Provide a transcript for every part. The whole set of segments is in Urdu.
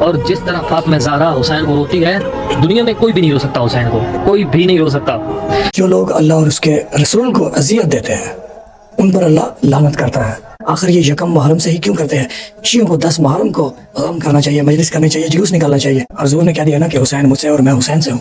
اور جس طرح فاطمہ زہرا حسین کو روتی ہے، دنیا میں کوئی بھی نہیں رو سکتا حسین کو، کوئی بھی نہیں رو سکتا۔ جو لوگ اللہ اور اس کے رسول کو اذیت دیتے ہیں ان پر اللہ لعنت کرتا ہے۔ آخر یہ یکم محرم سے ہی کیوں کرتے ہیں؟ شیعوں کو 10 محرم کو غم کرنا چاہیے، مجلس کرنی چاہیے، جلوس نکالنا چاہیے، اور حضور نے کہہ دیا نا کہ حسین مجھ سے اور میں حسین سے ہوں۔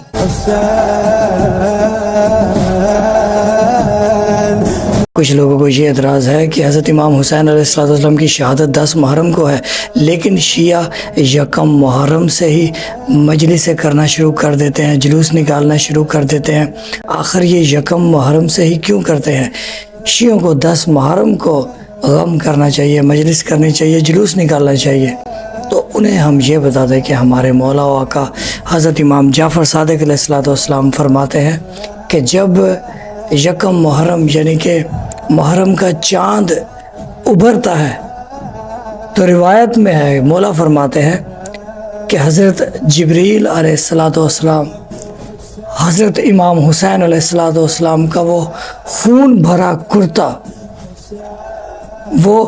کچھ لوگوں کو یہ اعتراض ہے کہ حضرت امام حسین علیہ السلام کی شہادت 10 محرم کو ہے، لیکن شیعہ یکم محرم سے ہی مجلس کرنا شروع کر دیتے ہیں، جلوس نکالنا شروع کر دیتے ہیں۔ آخر یہ یکم محرم سے ہی کیوں کرتے ہیں؟ شیعوں کو 10 محرم کو غم کرنا چاہیے، مجلس کرنی چاہیے، جلوس نکالنا چاہیے۔ تو انہیں ہم یہ بتا دیں کہ ہمارے مولا و آقا حضرت امام جعفر صادق علیہ السلام فرماتے ہیں کہ جب یکم محرم یعنی کہ محرم کا چاند ابھرتا ہے تو روایت میں ہے، مولا فرماتے ہیں کہ حضرت جبریل علیہ السلام حضرت امام حسین علیہ السلام کا وہ خون بھرا کرتا وہ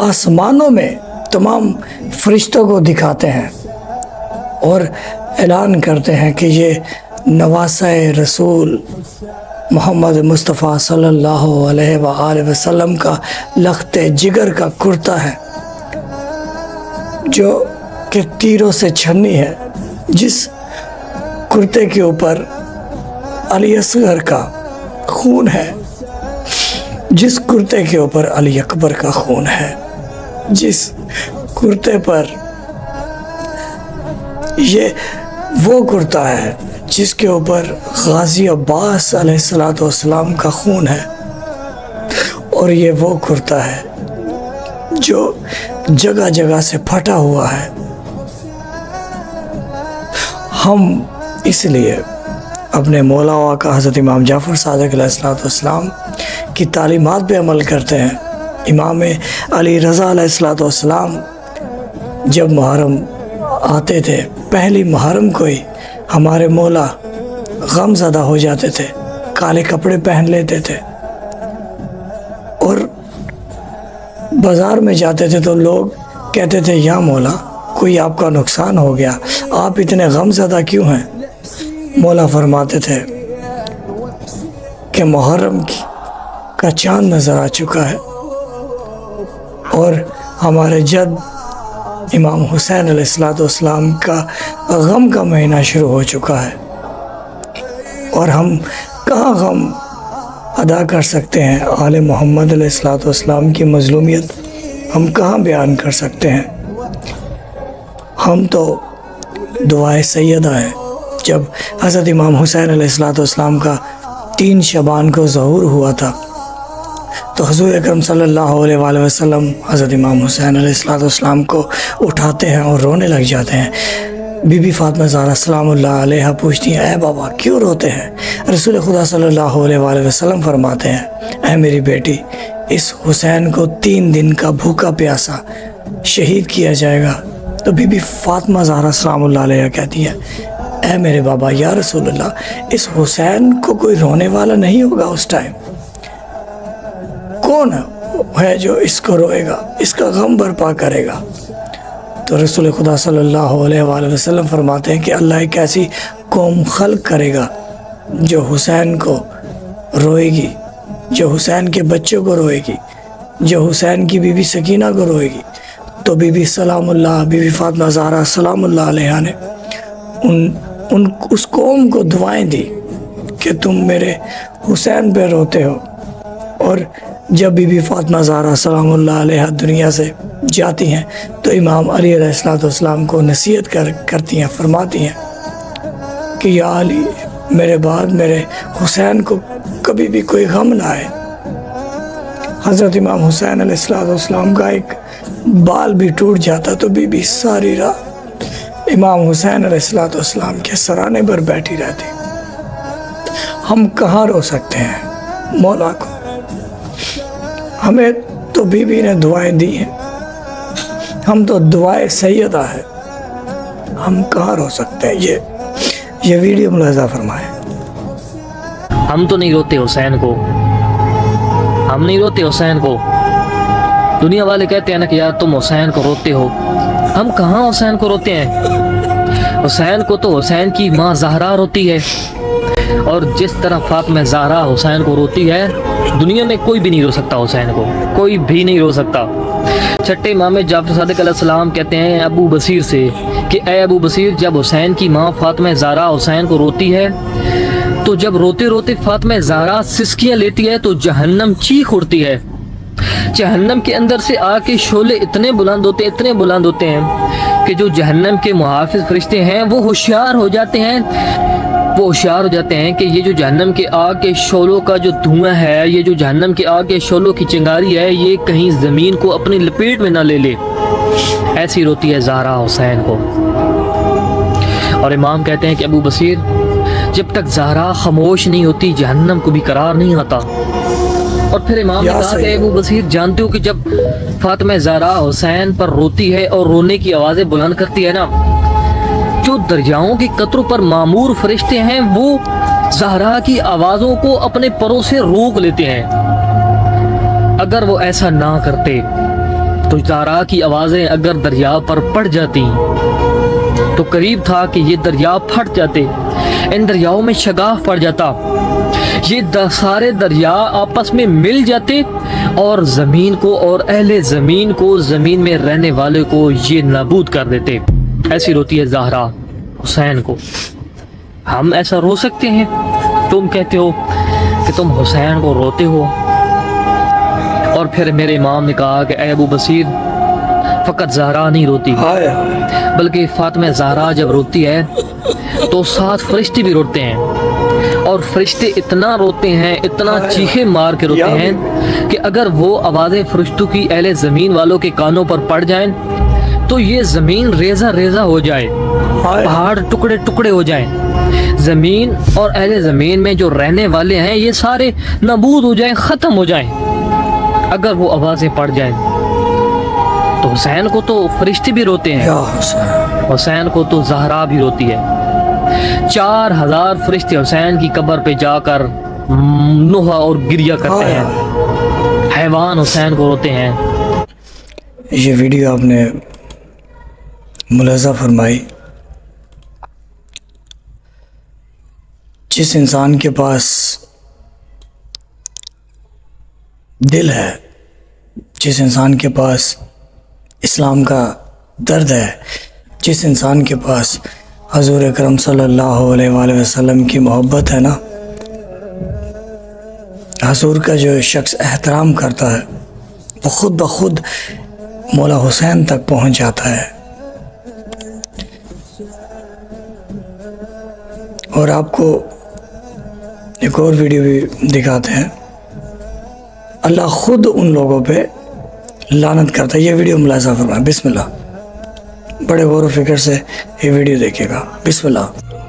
آسمانوں میں تمام فرشتوں کو دکھاتے ہیں اور اعلان کرتے ہیں کہ یہ نواسہ رسول محمد مصطفیٰ صلی اللہ علیہ وآلہ وسلم کا لخت جگر کا کرتا ہے جو کہ تیروں سے چھنی ہے، جس کرتے کے اوپر علی اصغر کا خون ہے، جس کرتے کے اوپر علی اکبر کا خون ہے، جس کرتے پر یہ وہ کرتا ہے جس کے اوپر غازی عباس علیہ السلام کا خون ہے، اور یہ وہ کرتا ہے جو جگہ جگہ سے پھٹا ہوا ہے۔ ہم اس لیے اپنے مولا و آقا حضرت امام جعفر صادق علیہ السلام کی تعلیمات پہ عمل کرتے ہیں۔ امام علی رضا علیہ السلام جب محرم آتے تھے، پہلی محرم کو ہی ہمارے مولا غم زدہ ہو جاتے تھے، کالے کپڑے پہن لیتے تھے، اور بازار میں جاتے تھے تو لوگ کہتے تھے یا مولا کوئی آپ کا نقصان ہو گیا، آپ اتنے غم زدہ کیوں ہیں؟ مولا فرماتے تھے کہ محرم کا چاند نظر آ چکا ہے اور ہمارے جد امام حسین علیہ السلام کا غم کا مہینہ شروع ہو چکا ہے، اور ہم کہاں غم ادا کر سکتے ہیں؟ آل محمد علیہ السلام کی مظلومیت ہم کہاں بیان کر سکتے ہیں؟ ہم تو دعائے سیدہ ہیں۔ جب حضرت امام حسین علیہ السلام کا 3 شعبان کو ظہور ہوا تھا تو حضور اکرم صلی اللہ علیہ وآلہ وسلم حضرت امام حسین علیہ السلام کو اٹھاتے ہیں اور رونے لگ جاتے ہیں۔ بی بی فاطمہ زہرا سلام اللہ علیہ پوچھتی ہیں اے بابا کیوں روتے ہیں؟ رسول خدا صلی اللہ علیہ وآلہ وسلم فرماتے ہیں اے میری بیٹی، اس حسین کو 3 دن کا بھوکا پیاسا شہید کیا جائے گا۔ تو بی بی فاطمہ زہرا سلام اللہ علیہ کہتی ہیں اے میرے بابا یا رسول اللہ، اس حسین کو کوئی رونے والا نہیں ہوگا اس ٹائم؟ کون ہے جو اس کو روئے گا، اس کا غم برپا کرے گا؟ تو رسول خدا صلی اللہ علیہ وآلہ وسلم فرماتے ہیں کہ اللہ ایک ایسی قوم خلق کرے گا جو حسین کو روئے گی، جو حسین کے بچوں کو روئے گی، جو حسین کی بی بی سکینہ کو روئے گی۔ تو بی بی سلام اللہ، بی بی فاطمہ زہرا سلام اللہ علیہ نے اس قوم کو دعائیں دی کہ تم میرے حسین پہ روتے ہو، اور جب بی بی فاطمہ زہرا سلام اللہ علیہ دنیا سے جاتی ہیں تو امام علی علیہ السلام کو نصیحت کرتی ہیں، فرماتی ہیں کہ یا علی میرے بعد میرے حسین کو کبھی بھی کوئی غم نہ آئے۔ حضرت امام حسین علیہ السلام کا ایک بال بھی ٹوٹ جاتا تو بی بی ساری رات امام حسین علیہ السلام کے سرانے پر بیٹھی رہتی۔ ہم کہاں رو سکتے ہیں مولا کو؟ ہمیں تو بی بی نے دعائیں دی ہیں، ہم تو دعائے سیدہ ہے، ہم کہاں رو سکتے ہیں؟ یہ ویڈیو ملاحظہ فرمائیں۔ ہم تو نہیں روتے حسین کو، ہم نہیں روتے حسین کو۔ دنیا والے کہتے ہیں نا کہ یار تم حسین کو روتے ہو، ہم کہاں حسین کو روتے ہیں؟ حسین کو تو حسین کی ماں زہرا روتی ہے، اور جس طرح فاطمہ زہرا حسین کو روتی ہے، دنیا میں کوئی بھی نہیں رو سکتا حسین کو، کوئی بھی نہیں رو سکتا۔ چھٹے امام جعفر صادق علیہ السلام کہتے ہیں ابو بصیر سے کہ اے ابو بصیر، جب حسین کی ماں فاطمہ زہرا حسین کو روتی ہے تو جب روتے روتے فاطمہ زہرا سسکیاں لیتی ہے تو جہنم چیخ اڑتی ہے۔ جہنم کے اندر سے آگ کے شعلے اتنے بلند ہوتے ہیں کہ جو جہنم کے محافظ فرشتے ہیں وہ ہوشیار ہو جاتے ہیں کہ یہ جو جہنم کے آگ کے شعلوں کا جو دھواں ہے، یہ جو جہنم کے آگ کے شعلوں کی چنگاری ہے، یہ کہیں زمین کو اپنی لپیٹ میں نہ لے لے۔ ایسی روتی ہے زہرا حسین کو۔ اور امام کہتے ہیں کہ ابو بصیر، جب تک زہرا خاموش نہیں ہوتی جہنم کو بھی قرار نہیں آتا۔ اور پھر امام نے کہا کہ ابو بصیر، جانتے ہو کہ جب فاطمہ زہرا حسین پر روتی ہے اور رونے کی آوازیں بلند کرتی ہے نا، جو دریاؤں کے قطروں پر معمور فرشتے ہیں وہ زہرا کی آوازوں کو اپنے پروں سے روک لیتے ہیں۔ اگر وہ ایسا نہ کرتے تو زہرا کی آوازیں اگر دریا پر پڑ جاتی تو قریب تھا کہ یہ دریا پھٹ جاتے، ان دریاؤں میں شگاف پڑ جاتا، یہ سارے دریا آپس میں مل جاتے اور زمین کو اور اہل زمین کو، زمین میں رہنے والے کو یہ نابود کر دیتے۔ ایسی روتی ہے زہرا حسین کو۔ ہم ایسا رو سکتے ہیں؟ تم کہتے ہو کہ تم حسین کو روتے ہو۔ اور پھر میرے امام نے کہا کہ اے ابو بصیر، فقط زہرا نہیں روتی بلکہ فاطمہ زہرا جب روتی ہے تو 7 فرشتے بھی روتے ہیں، اور فرشتے اتنا روتے ہیں، اتنا چیخے مار کے روتے ہیں کہ اگر وہ آوازیں فرشتوں کی اہل زمین والوں کے کانوں پر پڑ جائیں تو یہ زمین ریزہ ریزہ ہو جائے، پہاڑ ٹکڑے ٹکڑے ہو جائیں، زمین اور اہل زمین میں جو رہنے والے ہیں یہ سارے نابود ہو جائیں، ختم ہو جائیں اگر وہ آوازیں پڑ جائیں۔ تو حسین کو تو فرشتے بھی روتے ہیں، حسین کو تو زہرا بھی روتی ہے۔ 4000 فرشتے حسین کی قبر پہ جا کر نوحہ اور گریہ کرتے ہیں، حیوان حسین کو روتے ہیں۔ یہ ویڈیو آپ نے ملاحظہ فرمائی، جس انسان کے پاس دل ہے، جس انسان کے پاس اسلام کا درد ہے، جس انسان کے پاس حضور اکرم صلی اللہ علیہ وآلہ وسلم کی محبت ہے نا، حضور کا جو شخص احترام کرتا ہے وہ خود بخود مولا حسین تک پہنچ جاتا ہے۔ اور آپ کو ایک اور ویڈیو بھی دکھاتے ہیں، اللہ خود ان لوگوں پہ لعنت کرتا ہے۔ یہ ویڈیو ملاحظہ فرمائیں، بسم اللہ، بڑے غور و فکر سے یہ ویڈیو دیکھے گا، بسم اللہ۔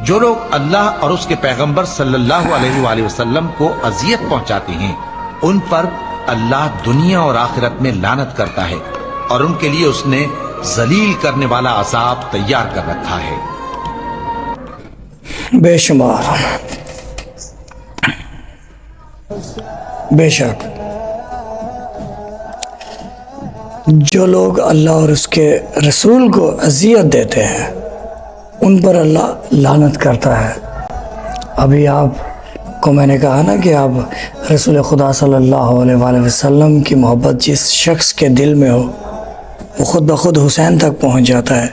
جو لوگ اللہ اور اس کے پیغمبر صلی اللہ علیہ وآلہ وسلم کو اذیت پہنچاتے ہیں ان پر اللہ دنیا اور آخرت میں لعنت کرتا ہے، اور ان کے لیے اس نے ذلیل کرنے والا عذاب تیار کر رکھا ہے۔ بے شمار، بے شک جو لوگ اللہ اور اس کے رسول کو اذیت دیتے ہیں ان پر اللہ لعنت کرتا ہے۔ ابھی آپ کو میں نے کہا نا کہ آپ رسول خدا صلی اللہ علیہ وآلہ وسلم کی محبت جس شخص کے دل میں ہو وہ خود بخود حسین تک پہنچ جاتا ہے،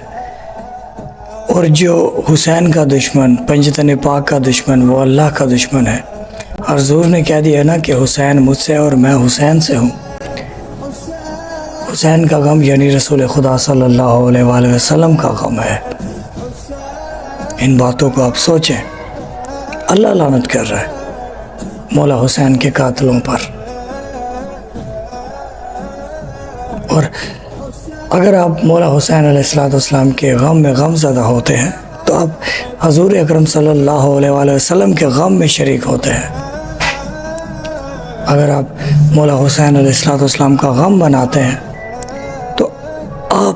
اور جو حسین کا دشمن، پنجتن پاک کا دشمن، وہ اللہ کا دشمن ہے۔ حضور نے کہہ دیا نا کہ حسین مجھ سے اور میں حسین سے ہوں۔ حسین کا غم یعنی رسول خدا صلی اللہ علیہ وآلہ وسلم کا غم ہے۔ ان باتوں کو آپ سوچیں، اللہ لعنت کر رہا ہے مولا حسین کے قاتلوں پر۔ اور اگر آپ مولا حسین علیہ السلام کے غم میں غم زدہ ہوتے ہیں تو آپ حضور اکرم صلی اللہ علیہ وآلہ وسلم کے غم میں شریک ہوتے ہیں۔ اگر آپ مولا حسین علیہ السلام کا غم بناتے ہیں تو آپ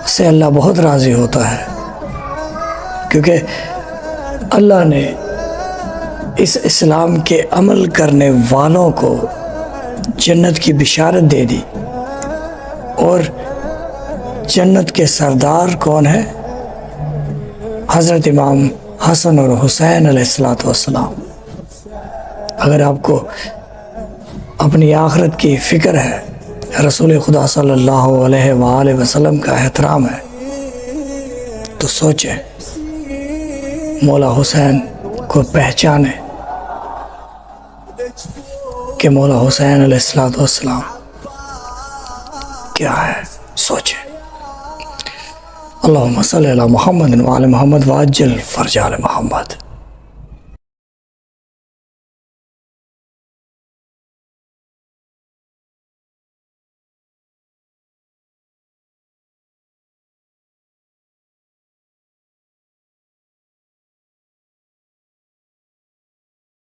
سے اللہ بہت راضی ہوتا ہے، کیونکہ اللہ نے اس اسلام کے عمل کرنے والوں کو جنت کی بشارت دے دی، اور جنت کے سردار کون ہے؟ حضرت امام حسن اور حسین علیہ الصلوۃ والسلام۔ اگر آپ کو اپنی آخرت کی فکر ہے، رسول خدا صلی اللہ علیہ وآلہ وسلم کا احترام ہے، تو سوچیں، مولا حسین کو پہچانیں کہ مولا حسین علیہ الصلوۃ والسلام کیا ہے، سوچیں۔ اللہم صلی علی محمد وعلی محمد وعجل فرج آل محمد۔